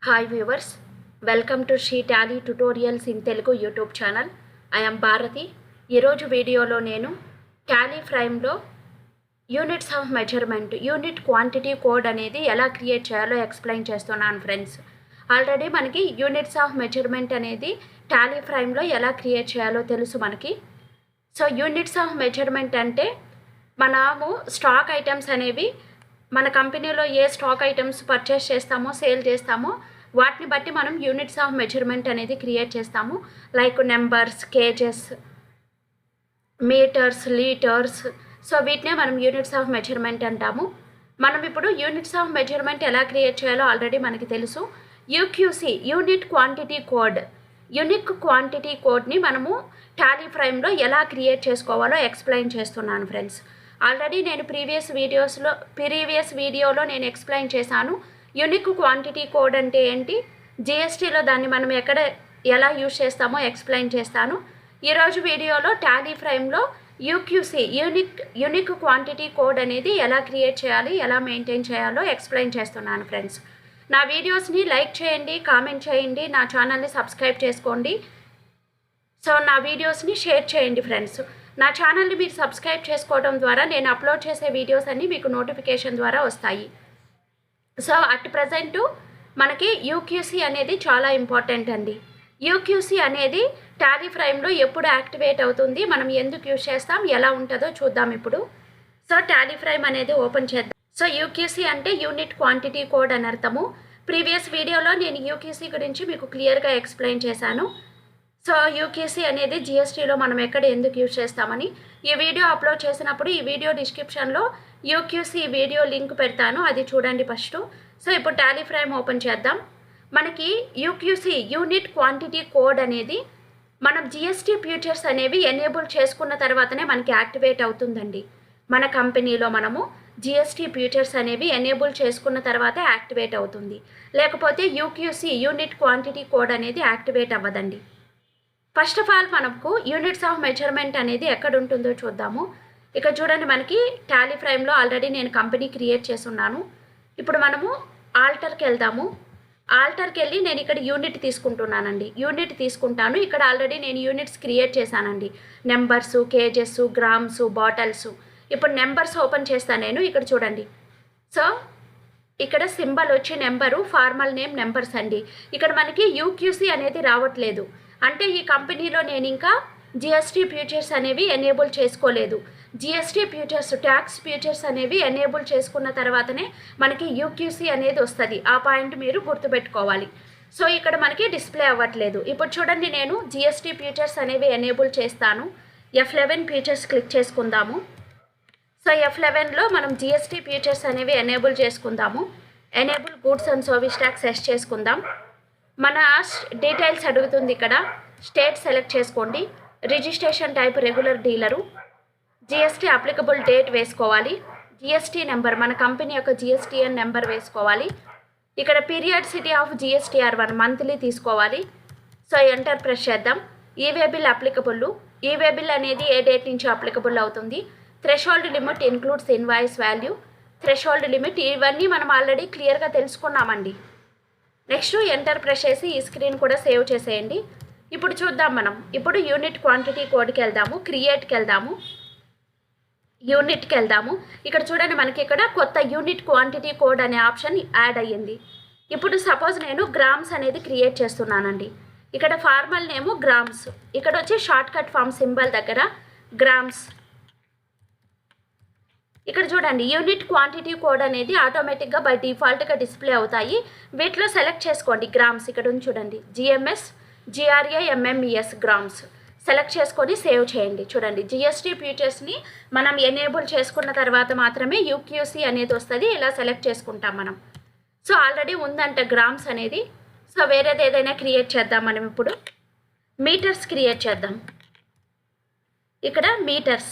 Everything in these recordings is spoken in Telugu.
Hi viewers, welcome to She Tally Tutorials in Telugu YouTube channel. I am Bharati. ఈరోజు వీడియోలో నేను టాలీ ఫ్రైమ్లో units of measurement unit quantity code అనేది ఎలా క్రియేట్ చేయాలో ఎక్స్ప్లెయిన్ చేస్తున్నాను ఫ్రెండ్స్. ఆల్రెడీ మనకి యూనిట్స్ ఆఫ్ మెజర్మెంట్ అనేది టాలీ ఫ్రైమ్లో ఎలా క్రియేట్ చేయాలో తెలుసు మనకి. సో యూనిట్స్ ఆఫ్ మెజర్మెంట్ అంటే మనము స్టాక్ ఐటమ్స్ అనేవి మన కంపెనీలో ఏ స్టాక్ ఐటమ్స్ పర్చేస్ చేస్తామో సేల్ చేస్తామో వాటిని బట్టి మనం యూనిట్స్ ఆఫ్ మెజర్మెంట్ అనేది క్రియేట్ చేస్తాము. Like numbers, KGs, metres, litres. So వీటినే మనం యూనిట్స్ ఆఫ్ మెజర్మెంట్ అంటాము. మనం ఇప్పుడు యూనిట్స్ ఆఫ్ మెజర్మెంట్ ఎలా క్రియేట్ చేయాలో ఆల్రెడీ మనకి తెలుసు. UQC unit quantity code, unique quantity కోడ్ని మనము టాలీ ఫ్రైమ్లో ఎలా క్రియేట్ చేసుకోవాలో ఎక్స్ప్లెయిన్ చేస్తున్నాను ఫ్రెండ్స్. ఆల్రెడీ నేను ప్రీవియస్ వీడియోలో నేను ఎక్స్ప్లెయిన్ చేశాను యూనిక్ క్వాంటిటీ కోడ్ అంటే ఏంటి, జిఎస్టీలో దాన్ని మనం ఎలా యూజ్ చేస్తామో ఎక్స్ప్లెయిన్ చేస్తాను. ఈరోజు వీడియోలో టాలీ ఫ్రైమ్లో యూక్యూసీ యూనిక్ క్వాంటిటీ కోడ్ అనేది ఎలా క్రియేట్ చేయాలి, ఎలా మెయింటైన్ చేయాలో ఎక్స్ప్లెయిన్ చేస్తున్నాను ఫ్రెండ్స్. నా వీడియోస్ని లైక్ చేయండి, కామెంట్ చేయండి, నా ఛానల్ని సబ్స్క్రైబ్ చేసుకోండి. సో నా వీడియోస్ని షేర్ చేయండి ఫ్రెండ్స్. నా ఛానల్ని మీరు సబ్స్క్రైబ్ చేసుకోవడం ద్వారా నేను అప్లోడ్ చేసే వీడియోస్ అన్నీ మీకు నోటిఫికేషన్ ద్వారా వస్తాయి. సో అట్ ప్రజెంట్ మనకి యూక్యూసీ అనేది చాలా ఇంపార్టెంట్ అండి. యూక్యూసీ అనేది టాలీ ఫ్రైమ్లో ఎప్పుడు యాక్టివేట్ అవుతుంది, మనం ఎందుకు యూజ్ చేస్తాం, ఎలా ఉంటుందో చూద్దాం ఇప్పుడు. సో టాలీ ఫ్రైమ్ అనేది ఓపెన్ చేద్దాం. సో యూక్యూసీ అంటే యూనిట్ క్వాంటిటీ కోడ్ అని అర్థము. ప్రీవియస్ వీడియోలో నేను యూక్యూసీ గురించి మీకు క్లియర్గా ఎక్స్ప్లెయిన్ చేశాను. సో యూక్యూసీ అనేది జిఎస్టీలో మనం ఎందుకు యూజ్ చేస్తామని ఈ వీడియో అప్లోడ్ చేసినప్పుడు ఈ వీడియో డిస్క్రిప్షన్లో యూక్యూసీ వీడియో లింక్ పెడతాను, అది చూడండి ఫస్ట్. సో ఇప్పుడు టాలీ ఫ్రైమ్ ఓపెన్ చేద్దాం. మనకి యూక్యూసీ యూనిట్ క్వాంటిటీ కోడ్ అనేది మనం జిఎస్టీ ఫ్యూచర్స్ అనేవి ఎనేబుల్ చేసుకున్న తర్వాతనే మనకి యాక్టివేట్ అవుతుందండి. మన కంపెనీలో మనము జిఎస్టీ ఫ్యూచర్స్ అనేవి ఎనేబుల్ చేసుకున్న తర్వాత యాక్టివేట్ అవుతుంది, లేకపోతే యూక్యూసీ యూనిట్ క్వాంటిటీ కోడ్ అనేది యాక్టివేట్ అవ్వదండి. ఫస్ట్ ఆఫ్ ఆల్ మనకు యూనిట్స్ ఆఫ్ మెజర్మెంట్ అనేది ఎక్కడ ఉంటుందో చూద్దాము. ఇక్కడ చూడండి, మనకి టాలీ ఫ్రైమ్లో ఆల్రెడీ నేను కంపెనీ క్రియేట్ చేస్తున్నాను. ఇప్పుడు మనము ఆల్టర్కి వెళ్దాము. ఆల్టర్కి వెళ్ళి నేను ఇక్కడ యూనిట్ తీసుకుంటున్నానండి. యూనిట్ తీసుకుంటాను. ఇక్కడ ఆల్రెడీ నేను యూనిట్స్ క్రియేట్ చేశానండి. Numbers, kgs, grams, bottles. ఇప్పుడు నెంబర్స్ ఓపెన్ చేస్తాను నేను. ఇక్కడ చూడండి. సో ఇక్కడ సింబల్ వచ్చి నెంబరు, ఫార్మల్ నేమ్ నెంబర్స్ అండి. ఇక్కడ మనకి యూక్యూసీ అనేది రావట్లేదు, అంటే ఈ కంపెనీలో నేను ఇంకా జిఎస్టీ ఫ్యూచర్స్ అనేవి ఎనేబుల్ చేసుకోలేదు. జిఎస్టీ ఫ్యూచర్స్, ట్యాక్స్ ఫ్యూచర్స్ అనేవి ఎనేబుల్ చేసుకున్న తర్వాతనే మనకి యూక్యూసీ అనేది వస్తుంది. ఆ పాయింట్ మీరు గుర్తుపెట్టుకోవాలి. సో ఇక్కడ మనకి డిస్ప్లే అవ్వట్లేదు. ఇప్పుడు చూడండి, నేను జిఎస్టీ ఫ్యూచర్స్ అనేవి ఎనేబుల్ చేస్తాను. F11 ఫ్యూచర్స్ క్లిక్ చేసుకుందాము. సో F11లో మనం జిఎస్టీ ఫ్యూచర్స్ అనేవి ఎనేబుల్ చేసుకుందాము. Enable goods and service tax set చేసుకుందాం. మన డీటెయిల్స్ అడుగుతుంది. ఇక్కడ స్టేట్ సెలెక్ట్ చేసుకోండి. Registration type regular dealer. GST applicable date వేసుకోవాలి. జిఎస్టీ నెంబర్, మన కంపెనీ యొక్క జిఎస్టీఎన్ నెంబర్ వేసుకోవాలి. ఇక్కడ పీరియాడిసిటీ ఆఫ్ GSTR1 మంత్లీ తీసుకోవాలి. సో ఎంటర్ ప్రెస్ చేద్దాం. E-way bill applicable. E-way bill అనేది ఏ డేట్ నుంచి అప్లికబుల్ అవుతుంది. Threshold limit includes invoice value. Threshold limit ఇవన్నీ మనం ఆల్రెడీ క్లియర్గా తెలుసుకున్నామండి. నెక్స్ట్ ఎంటర్ ప్రెస్ చేసి ఈ స్క్రీన్ కూడా సేవ్ చేసేయండి. ఇప్పుడు చూద్దాం మనం. ఇప్పుడు యూనిట్ క్వాంటిటీ కోడ్కి వెళ్దాము. క్రియేట్కి వెళ్దాము. యూనిట్కి వెళ్దాము. ఇక్కడ చూడండి, మనకి ఇక్కడ కొత్త యూనిట్ క్వాంటిటీ కోడ్ అనే ఆప్షన్ యాడ్ అయ్యింది. ఇప్పుడు సపోజ్ నేను గ్రామ్స్ అనేది క్రియేట్ చేస్తున్నానండి. ఇక్కడ ఫార్మల్ నేము గ్రామ్స్. ఇక్కడ వచ్చి షార్ట్ కట్ ఫామ్ సింబల్ దగ్గర గ్రామ్స్. ఇక్కడ చూడండి, యూనిట్ క్వాంటిటీ కోడ్ అనేది ఆటోమేటిక్గా బై డిఫాల్ట్గా డిస్ప్లే అవుతాయి. వీటిలో సెలెక్ట్ చేసుకోండి గ్రామ్స్. ఇక్కడ ఉంది చూడండి, GMS GRAMMES గ్రామ్స్ సెలెక్ట్ చేసుకొని సేవ్ చేయండి. చూడండి, జిఎస్టీ ఫ్యూచర్స్ని మనం ఎనేబుల్ చేసుకున్న తర్వాత మాత్రమే యూక్యూసీ అనేది వస్తుంది. ఇలా సెలెక్ట్ చేసుకుంటాం మనం. సో ఆల్రెడీ ఉందంట గ్రామ్స్ అనేది. సో వేరేది ఏదైనా క్రియేట్ చేద్దాం మనం. ఇప్పుడు మీటర్స్ క్రియేట్ చేద్దాం. ఇక్కడ మీటర్స్,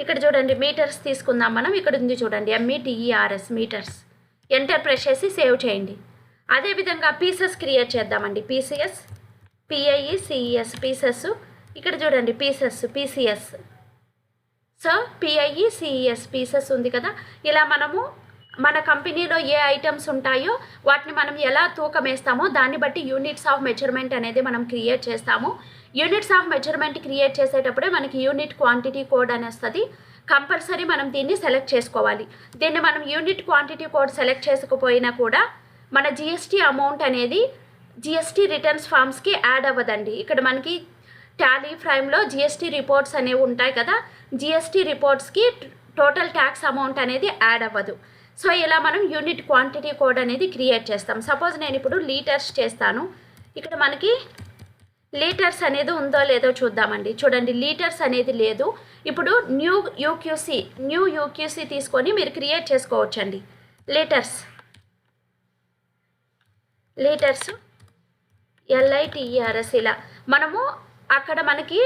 ఇక్కడ చూడండి మీటర్స్ తీసుకుందాం మనం. ఇక్కడ ఉంది చూడండి, METERS మీటర్స్. ఎంటర్ ప్రెస్ చేసి సేవ్ చేయండి. అదేవిధంగా పీసెస్ క్రియేట్ చేద్దామండి. PCS PIECES pieces. ఇక్కడ చూడండి PCS. సో PIECES పీసెస్ ఉంది కదా. ఇలా మనము మన కంపెనీలో ఏ ఐటమ్స్ ఉంటాయో వాటిని మనం ఎలా తూకం వేస్తామో దాన్ని బట్టి యూనిట్స్ ఆఫ్ మెజర్మెంట్ అనేది మనం క్రియేట్ చేస్తాము. యూనిట్స్ ఆఫ్ మెజర్మెంట్ క్రియేట్ చేసేటప్పుడే మనకి యూనిట్ క్వాంటిటీ కోడ్ అని వస్తుంది. కంపల్సరీ మనం దీన్ని సెలెక్ట్ చేసుకోవాలి. దీన్ని మనం యూనిట్ క్వాంటిటీ కోడ్ సెలెక్ట్ చేసుకోకపోయినా కూడా మన జిఎస్టీ అమౌంట్ అనేది జిఎస్టీ రిటర్న్స్ ఫామ్స్కి యాడ్ అవ్వదండి. ఇక్కడ మనకి టాలీ ఫ్రైమ్లో జిఎస్టీ రిపోర్ట్స్ అనేవి ఉంటాయి కదా, జిఎస్టీ రిపోర్ట్స్కి టోటల్ ట్యాక్స్ అమౌంట్ అనేది యాడ్ అవ్వదు. సో ఇలా మనం యూనిట్ క్వాంటిటీ కోడ్ అనేది క్రియేట్ చేస్తాం. సపోజ్ నేను ఇప్పుడు లీటర్స్ చేస్తాను. ఇక్కడ మనకి లీటర్స్ అనేది ఉందో లేదో చూద్దామండి. చూడండి, లీటర్స్ అనేది లేదు. ఇప్పుడు న్యూ యూక్యూసీ తీసుకొని మీరు క్రియేట్ చేసుకోవచ్చండి. లీటర్స్ LITERS ఇలా మనము అక్కడ మనకి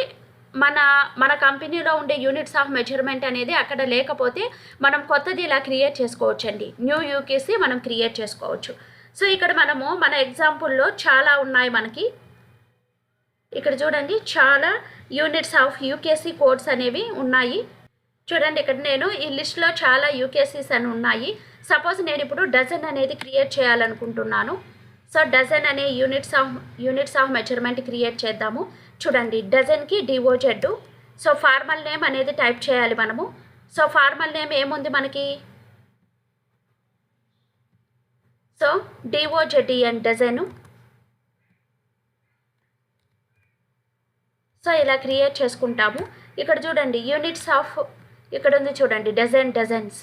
మన కంపెనీలో ఉండే యూనిట్స్ ఆఫ్ మెజర్మెంట్ అనేది అక్కడ లేకపోతే మనం కొత్తది ఇలా క్రియేట్ చేసుకోవచ్చండి. న్యూ యూక్యూసీ మనం క్రియేట్ చేసుకోవచ్చు. సో ఇక్కడ మనము మన ఎగ్జాంపుల్లో చాలా ఉన్నాయి మనకి. ఇక్కడ చూడండి, చాలా యూనిట్స్ ఆఫ్ యూకేసీ కోడ్స్ అనేవి ఉన్నాయి. చూడండి, ఇక్కడ నేను ఈ లిస్ట్లో చాలా యూకేసీస్ అని ఉన్నాయి. సపోజ్ నేను ఇప్పుడు డజన్ అనేది క్రియేట్ చేయాలనుకుంటున్నాను. సో డజన్ అనే యూనిట్స్ ఆఫ్ మెజర్మెంట్ క్రియేట్ చేద్దాము. చూడండి, డజన్కి DOZ. సో ఫార్మల్ నేమ్ అనేది టైప్ చేయాలి మనము. సో ఫార్మల్ నేమ్ ఏముంది మనకి? So DOZN dozen. సో ఇలా క్రియేట్ చేసుకుంటాము. ఇక్కడ చూడండి, యూనిట్స్ ఆఫ్ ఇక్కడ ఉంది చూడండి, డజన్స్.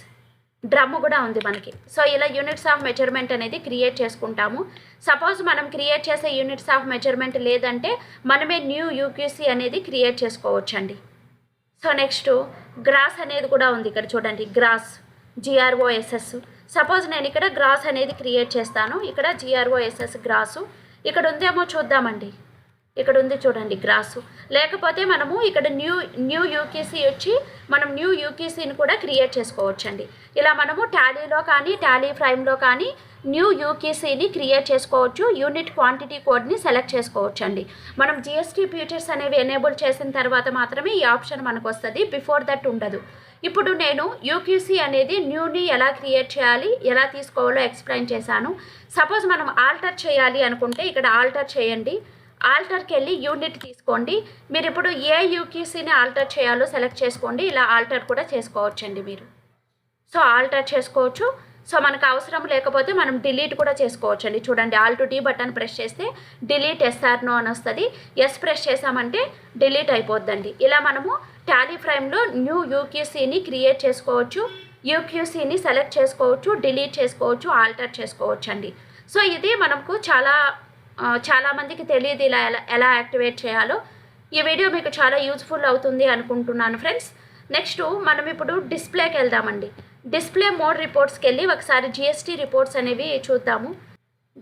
డ్రమ్ కూడా ఉంది మనకి. సో ఇలా యూనిట్స్ ఆఫ్ మెజర్మెంట్ అనేది క్రియేట్ చేసుకుంటాము. సపోజ్ మనం క్రియేట్ చేసే యూనిట్స్ ఆఫ్ మెజర్మెంట్ లేదంటే మనమే న్యూ యూక్యూసీ అనేది క్రియేట్ చేసుకోవచ్చండి. సో నెక్స్ట్ గ్రాస్ అనేది కూడా ఉంది. ఇక్కడ చూడండి, గ్రాస్ GROSS. సపోజ్ నేను ఇక్కడ గ్రాస్ అనేది క్రియేట్ చేస్తాను. ఇక్కడ GROSS గ్రాసు. ఇక్కడ ఉందేమో చూద్దామండి. ఇక్కడ ఉంది చూడండి, గ్రాసు. లేకపోతే మనము ఇక్కడ న్యూ యూక్యూసీ వచ్చి మనం న్యూ యూక్యూసీని కూడా క్రియేట్ చేసుకోవచ్చండి. ఇలా మనము టాలీలో కానీ టాలీ ఫ్రైమ్లో కానీ న్యూ యూక్యూసీని క్రియేట్ చేసుకోవచ్చు. యూనిట్ క్వాంటిటీ కోడ్ని సెలెక్ట్ చేసుకోవచ్చండి. మనం GST ఫ్యూచర్స్ అనేవి ఎనేబుల్ చేసిన తర్వాత మాత్రమే ఈ ఆప్షన్ మనకు వస్తుంది. బిఫోర్ దట్ ఉండదు. ఇప్పుడు నేను యూక్యూసీ అనేది న్యూని ఎలా క్రియేట్ చేయాలి, ఎలా తీసుకోవాలో ఎక్స్ప్లెయిన్ చేశాను. సపోజ్ మనం ఆల్టర్ చేయాలి అనుకుంటే ఇక్కడ ఆల్టర్ చేయండి. ఆల్టర్కి వెళ్ళి యూనిట్ తీసుకోండి. మీరు ఇప్పుడు ఏ యూక్యూసీని ఆల్టర్ చేయాలో సెలెక్ట్ చేసుకోండి. ఇలా ఆల్టర్ కూడా చేసుకోవచ్చండి మీరు. సో ఆల్టర్ చేసుకోవచ్చు. సో మనకు అవసరం లేకపోతే మనం డిలీట్ కూడా చేసుకోవచ్చండి. చూడండి, Alt D బటన్ ప్రెస్ చేస్తే డిలీట్ SRNO అని వస్తుంది. ఎస్ ప్రెస్ చేసామంటే డిలీట్ అయిపోద్దండి. ఇలా మనము టాలీ ఫ్రైమ్లో న్యూ యూక్యూసీని క్రియేట్ చేసుకోవచ్చు, యూక్యూసీని సెలెక్ట్ చేసుకోవచ్చు, డిలీట్ చేసుకోవచ్చు, ఆల్టర్ చేసుకోవచ్చు అండి. సో ఇది మనకు చాలా మందికి తెలియదు ఇలా ఎలా యాక్టివేట్ చేయాలో. ఈ వీడియో మీకు చాలా యూజ్ఫుల్ అవుతుంది అనుకుంటున్నాను ఫ్రెండ్స్. నెక్స్ట్ మనం ఇప్పుడు డిస్ప్లేకి వెళ్దామండి. డిస్ప్లే మోడ్ రిపోర్ట్స్కి వెళ్ళి ఒకసారి GST రిపోర్ట్స్ అనేవి చూద్దాము.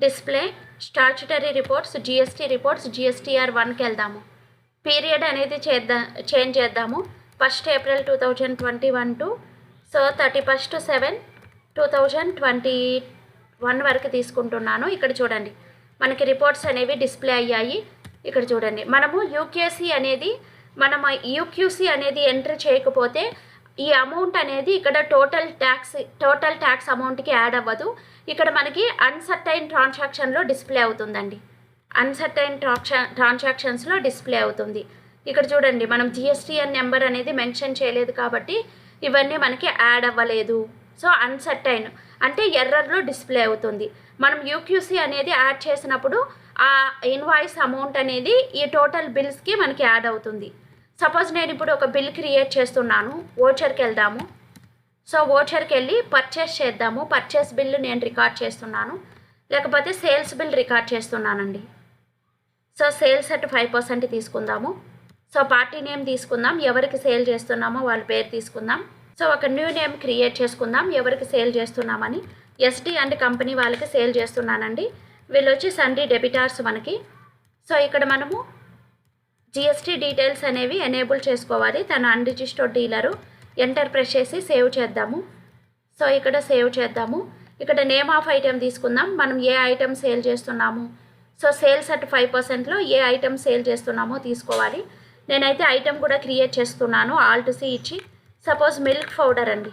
Display statutory reports, GST reports, GSTR 1కి వెళ్దాము. పీరియడ్ అనేది చేంజ్ చేద్దాము. 1 April 2021 టు 31 7 2021 వరకు తీసుకుంటున్నాను. ఇక్కడ చూడండి, మనకి రిపోర్ట్స్ అనేవి డిస్ప్లే అయ్యాయి. ఇక్కడ చూడండి, మనము యూక్యూసీ అనేది ఎంటర్ చేయకపోతే ఈ అమౌంట్ అనేది ఇక్కడ టోటల్ ట్యాక్స్ అమౌంట్కి యాడ్ అవ్వదు. ఇక్కడ మనకి అన్సర్టైన్ ట్రాన్సాక్షన్లో డిస్ప్లే అవుతుందండి. అన్సర్టైన్ ట్రాన్సాక్షన్స్లో డిస్ప్లే అవుతుంది. ఇక్కడ చూడండి, మనం GSTN నెంబర్ అనేది మెన్షన్ చేయలేదు కాబట్టి ఇవన్నీ మనకి యాడ్ అవ్వలేదు. సో అన్సర్టైన్ అంటే ఎర్రర్లో డిస్ప్లే అవుతుంది. మనం యూక్యూసీ అనేది యాడ్ చేసినప్పుడు ఆ ఇన్వాయిస్ అమౌంట్ అనేది ఈ టోటల్ బిల్స్కి మనకి యాడ్ అవుతుంది. సపోజ్ నేను ఇప్పుడు ఒక బిల్ క్రియేట్ చేస్తున్నాను. ఓచర్కి వెళ్దాము. సో ఓచర్కి వెళ్ళి పర్చేస్ చేద్దాము. పర్చేస్ బిల్ నేను రికార్డ్ చేస్తున్నాను, లేకపోతే సేల్స్ బిల్ రికార్డ్ చేస్తున్నానండి. సో సేల్స్ అట్ 5% తీసుకుందాము. సో పార్టీ నేమ్ తీసుకుందాం, ఎవరికి సేల్ చేస్తున్నామో వాళ్ళ పేరు తీసుకుందాం. సో ఒక న్యూ నేమ్ క్రియేట్ చేసుకుందాం, ఎవరికి సేల్ చేస్తున్నామని. SD అండ్ కంపెనీ వాళ్ళకి సేల్ చేస్తున్నానండి. వీళ్ళు వచ్చి సండే డెబిటార్స్ మనకి. సో ఇక్కడ మనము GST డీటెయిల్స్ అనేవి ఎనేబుల్ చేసుకోవాలి. తను అన్రిజిస్టర్డ్ డీలరు. ఎంటర్ ప్రెస్ చేసి సేవ్ చేద్దాము. సో ఇక్కడ సేవ్ చేద్దాము. ఇక్కడ నేమ్ ఆఫ్ ఐటెం తీసుకుందాం. మనం ఏ ఐటెం సేల్ చేస్తున్నాము, సో సేల్స్ అట్ 5%లో ఏ ఐటెం సేల్ చేస్తున్నామో తీసుకోవాలి. నేనైతే ఐటెం కూడా క్రియేట్ చేస్తున్నాను. Alt C ఇచ్చి. సపోజ్ మిల్క్ పౌడర్ అండి.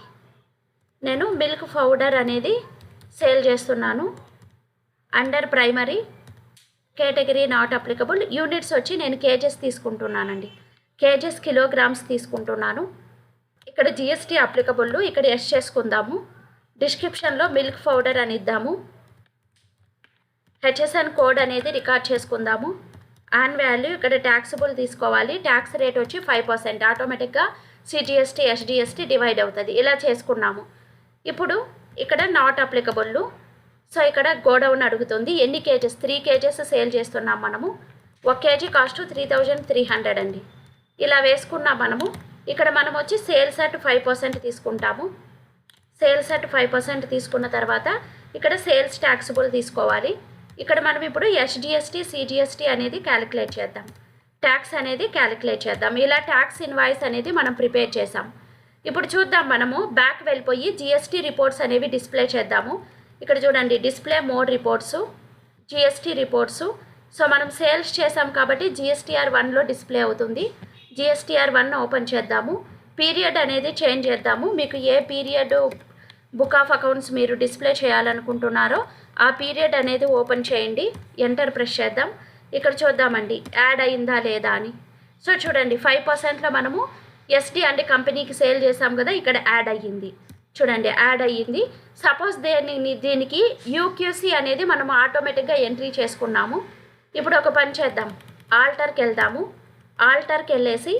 నేను మిల్క్ పౌడర్ అనేది సేల్ చేస్తున్నాను. Under primary category not applicable. Units వచ్చి నేను కేజెస్ తీసుకుంటున్నానండి. కేజెస్ కిలోగ్రామ్స్ తీసుకుంటున్నాను. ఇక్కడ జిఎస్టీ అప్లికబుల్, ఇక్కడ ఎస్ చేసుకుందాము. డిస్క్రిప్షన్లో మిల్క్ పౌడర్ అని ఇద్దాము. హెచ్ఎస్ఎన్ కోడ్ అనేది రికార్డ్ చేసుకుందాము. యాన్ వాల్యూ ఇక్కడ ట్యాక్సబుల్ తీసుకోవాలి. ట్యాక్స్ రేట్ వచ్చి 5%. ఆటోమేటిక్గా సిజిఎస్టీ ఎస్డిఎస్టీ డివైడ్ అవుతుంది. ఇలా చేసుకున్నాము. ఇప్పుడు ఇక్కడ నాట్ అప్లికబుల్. సో ఇక్కడ గోడౌన్ అడుగుతుంది. ఎన్ని కేజెస్? 3 కేజెస్ సేల్ చేస్తున్నాం మనము. 1 కేజీ కాస్ట్ 3300 అండి. ఇలా వేసుకున్నాం మనము. ఇక్కడ మనం వచ్చి సేల్స్ అట్ 5% తీసుకుంటాము. సేల్స్ అట్ 5% తీసుకున్న తర్వాత ఇక్కడ సేల్స్ ట్యాక్సబుల్ తీసుకోవాలి. ఇక్కడ మనం ఇప్పుడు ఎస్జిఎస్టీ సిజిఎస్టీ అనేది క్యాలిక్యులేట్ చేద్దాం. ట్యాక్స్ అనేది క్యాలిక్యులేట్ చేద్దాం. ఇలా ట్యాక్స్ ఇన్వాయిస్ అనేది మనం ప్రిపేర్ చేసాం. ఇప్పుడు చూద్దాం, మనము బ్యాక్ వెళ్ళిపోయి జిఎస్టీ రిపోర్ట్స్ అనేవి డిస్ప్లే చేద్దాము. ఇక్కడ చూడండి, display mode reports, GST reports. So మనం సేల్స్ చేసాం కాబట్టి జిఎస్టీఆర్ 1లో డిస్ప్లే అవుతుంది. జిఎస్టీఆర్ 1 ఓపెన్ చేద్దాము. పీరియడ్ అనేది చేంజ్ చేద్దాము. మీకు a period book of accounts మీరు డిస్ప్లే చేయాలనుకుంటున్నారో ఆ పీరియడ్ అనేది ఓపెన్ చేయండి. ఎంటర్ ప్రెస్ చేద్దాం. ఇక్కడ చూద్దామండి యాడ్ అయిందా లేదా అని. సో చూడండి, 5%లో మనము ఎస్డి అంటే కంపెనీకి సేల్ చేసాం కదా, ఇక్కడ యాడ్ అయ్యింది. చూడండి, యాడ్ అయ్యింది. సపోజ్ దీనికి యూక్యూసీ అనేది మనం ఆటోమేటిక్గా ఎంట్రీ చేసుకున్నాము. ఇప్పుడు ఒక పని చేద్దాం, ఆల్టర్కి వెళ్దాము. ఆల్టర్కి వెళ్ళేసి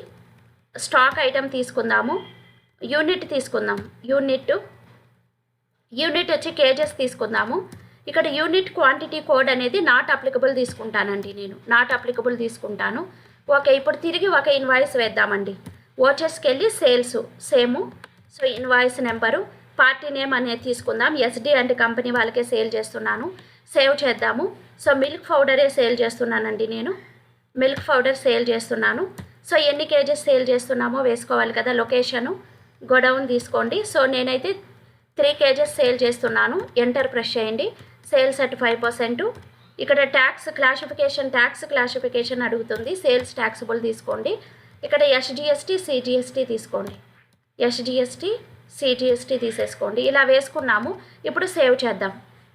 స్టాక్ ఐటమ్ తీసుకుందాము. యూనిట్ తీసుకుందాం. యూనిట్ వచ్చి కేజెస్ తీసుకుందాము. ఇక్కడ యూనిట్ క్వాంటిటీ కోడ్ అనేది నాట్ అప్లికబుల్ తీసుకుంటానండి. నేను నాట్ అప్లికబుల్ తీసుకుంటాను. ఓకే, ఇప్పుడు తిరిగి ఒక ఇన్వాయిస్ వేద్దామండి. ఓచెస్కి వెళ్ళి sales same. So invoice number, party name అనేది తీసుకుందాం. ఎస్డి అంటే కంపెనీ వాళ్ళకే సేల్ చేస్తున్నాను. సేవ్ చేద్దాము. సో మిల్క్ పౌడరే సేల్ చేస్తున్నానండి. నేను మిల్క్ పౌడర్ సేల్ చేస్తున్నాను. సో ఎన్ని కేజెస్ సేల్ చేస్తున్నామో వేసుకోవాలి కదా. లొకేషను గోడౌన్ తీసుకోండి. సో నేనైతే 3 కేజెస్ సేల్ చేస్తున్నాను. ఎంటర్ ప్రెస్ చేయండి. Sales at 5%. ఇక్కడ ట్యాక్స్ క్లాసిఫికేషన్ అడుగుతుంది. సేల్స్ ట్యాక్సబుల్ తీసుకోండి. ఇక్కడ ఎస్జిఎస్టీ సిజిఎస్టీ తీసుకోండి. ఎస్జిఎస్టీ సిజిఎస్టీ తీసేసుకోండి. ఇలా వేసుకున్నాము. ఇప్పుడు సేవ్ చేద్దాం.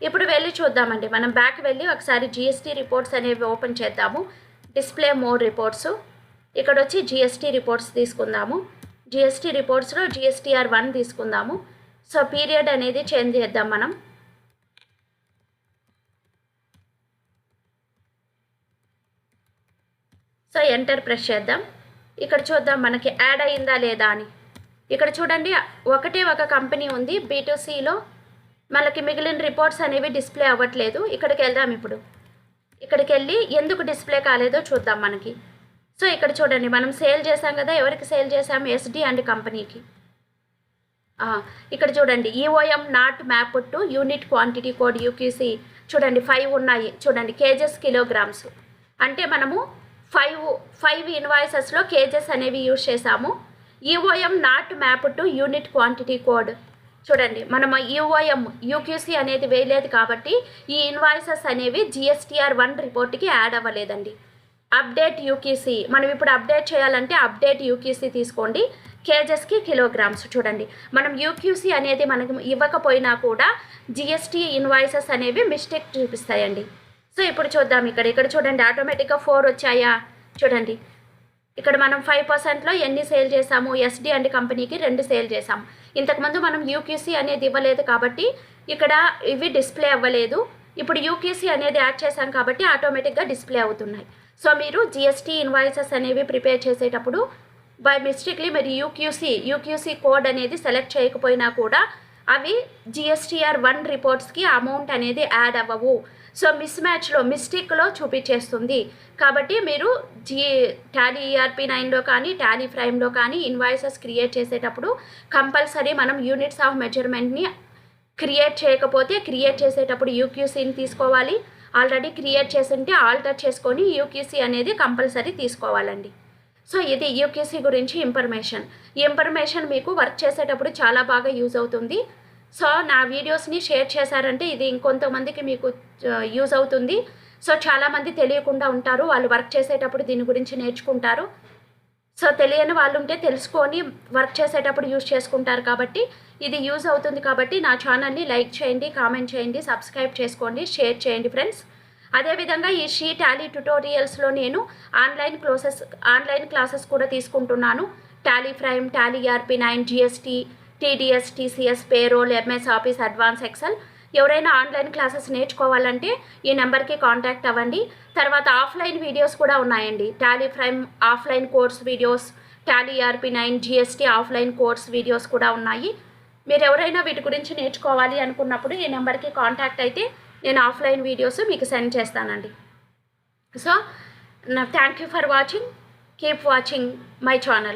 ఇప్పుడు వెళ్ళి చూద్దామండి. మనం బ్యాక్ వెళ్ళి ఒకసారి జిఎస్టీ రిపోర్ట్స్ అనేవి ఓపెన్ చేద్దాము. Display mode reports. ఇక్కడ వచ్చి జిఎస్టీ రిపోర్ట్స్ తీసుకుందాము. జిఎస్టీ రిపోర్ట్స్లో జిఎస్టీఆర్ 1 తీసుకుందాము. సో పీరియడ్ అనేది చేంజ్ చేద్దాం మనం. సో ఎంటర్ ప్రెస్ చేద్దాం. ఇక్కడ చూద్దాం మనకి యాడ్ అయిందా లేదా అని. ఇక్కడ చూడండి, ఒకటే ఒక కంపెనీ ఉంది B2Cలో. మనకి మిగిలిన రిపోర్ట్స్ అనేవి డిస్ప్లే అవ్వట్లేదు. ఇక్కడికి వెళ్దాం. ఇప్పుడు ఇక్కడికి వెళ్ళి ఎందుకు డిస్ప్లే కాలేదో చూద్దాం మనకి. సో ఇక్కడ చూడండి, మనం సేల్ చేసాం కదా. ఎవరికి సేల్ చేసాం? ఎస్డి అండ్ కంపెనీకి. ఇక్కడ చూడండి, EOM not map to unit quantity code UQC. చూడండి 5 ఉన్నాయి. చూడండి కేజెస్ కిలోగ్రామ్స్ అంటే మనము 5 ఇన్వాయిసెస్లో కేజెస్ అనేవి యూజ్ చేసాము. ఈఓఎం not map to unit quantity code. చూడండి, మనం ఈఓఎం యూక్యూసీ అనేది వేయలేదు కాబట్టి ఈ ఇన్వాయిసెస్ అనేవి జిఎస్టీఆర్ 1 రిపోర్ట్కి యాడ్ అవ్వలేదండి. అప్డేట్ యూక్యూసీ, మనం ఇప్పుడు అప్డేట్ చేయాలంటే అప్డేట్ యూక్యూసీ తీసుకోండి. కేజెస్కి కిలోగ్రామ్స్. చూడండి, మనం యూక్యూసీ అనేది మనకు ఇవ్వకపోయినా కూడా జిఎస్టీ ఇన్వాయిసెస్ అనేవి మిస్టేక్ చూపిస్తాయండి. సో ఇప్పుడు చూద్దాం. ఇక్కడ చూడండి, ఆటోమేటిక్గా 4 వచ్చాయా. చూడండి, ఇక్కడ మనం 5%లో ఎన్ని సేల్ చేసాము? ఎస్డి అండ్ కంపెనీకి 2 సేల్ చేసాము. ఇంతకుముందు మనం యూక్యూసీ అనేది ఇవ్వలేదు కాబట్టి ఇక్కడ ఇవి డిస్ప్లే అవ్వలేదు. ఇప్పుడు యూక్యూసీ అనేది యాడ్ చేశాం కాబట్టి ఆటోమేటిక్గా డిస్ప్లే అవుతున్నాయి. సో మీరు జిఎస్టీ ఇన్వాయిసెస్ అనేవి ప్రిపేర్ చేసేటప్పుడు బై మిస్టేక్లీ మీరు యూక్యూసీ కోడ్ అనేది సెలెక్ట్ చేయకపోయినా కూడా అవి జిఎస్టీఆర్ 1 రిపోర్ట్స్కి అమౌంట్ అనేది యాడ్ అవ్వవు. సో మిస్టేక్లో చూపించేస్తుంది. కాబట్టి మీరు టాలీ ERP9లో కానీ టాలీ ప్రైమ్లో కానీ ఇన్వాయిసెస్ క్రియేట్ చేసేటప్పుడు కంపల్సరీ మనం యూనిట్స్ ఆఫ్ మెజర్మెంట్ని క్రియేట్ చేసేటప్పుడు యూక్యూసీని తీసుకోవాలి. ఆల్రెడీ క్రియేట్ చేసింటే ఆల్టర్ చేసుకొని యూక్యూసీ అనేది కంపల్సరీ తీసుకోవాలండి. సో ఇది యూక్యూసీ గురించి ఇన్ఫర్మేషన్. ఈ ఇన్ఫర్మేషన్ మీకు వర్క్ చేసేటప్పుడు చాలా బాగా యూజ్ అవుతుంది. సో నా వీడియోస్ని షేర్ చేశారంటే ఇది ఇంకొంతమందికి మీకు యూజ్ అవుతుంది. సో చాలామంది తెలియకుండా ఉంటారు, వాళ్ళు వర్క్ చేసేటప్పుడు దీని గురించి నేర్చుకుంటారు. సో తెలియని వాళ్ళు ఉంటే తెలుసుకొని వర్క్ చేసేటప్పుడు యూజ్ చేసుకుంటారు కాబట్టి ఇది యూజ్ అవుతుంది కాబట్టి నా ఛానల్ని లైక్ చేయండి, కామెంట్ చేయండి, సబ్స్క్రైబ్ చేసుకోండి, షేర్ చేయండి ఫ్రెండ్స్. అదేవిధంగా ఈ షీ టాలీ ట్యుటోరియల్స్లో నేను ఆన్లైన్ క్లాసెస్ కూడా తీసుకుంటున్నాను. Tally prime, Tally ERP9, GST, TDS, TCS, payroll, MS office, advance Excel. ఎవరైనా ఆన్లైన్ క్లాసెస్ నేర్చుకోవాలంటే ఈ నెంబర్కి కాంటాక్ట్ అవ్వండి. తర్వాత ఆఫ్లైన్ వీడియోస్ కూడా ఉన్నాయండి. Tally prime offline course videos, Tally ERP9, GST offline course videos కూడా ఉన్నాయి. మీరు ఎవరైనా వీటి గురించి నేర్చుకోవాలి అనుకున్నప్పుడు ఈ నెంబర్కి కాంటాక్ట్ అయితే నేను ఆఫ్లైన్ వీడియోస్ మీకు సెండ్ చేస్తానండి. So thank you for watching. Keep watching my channel.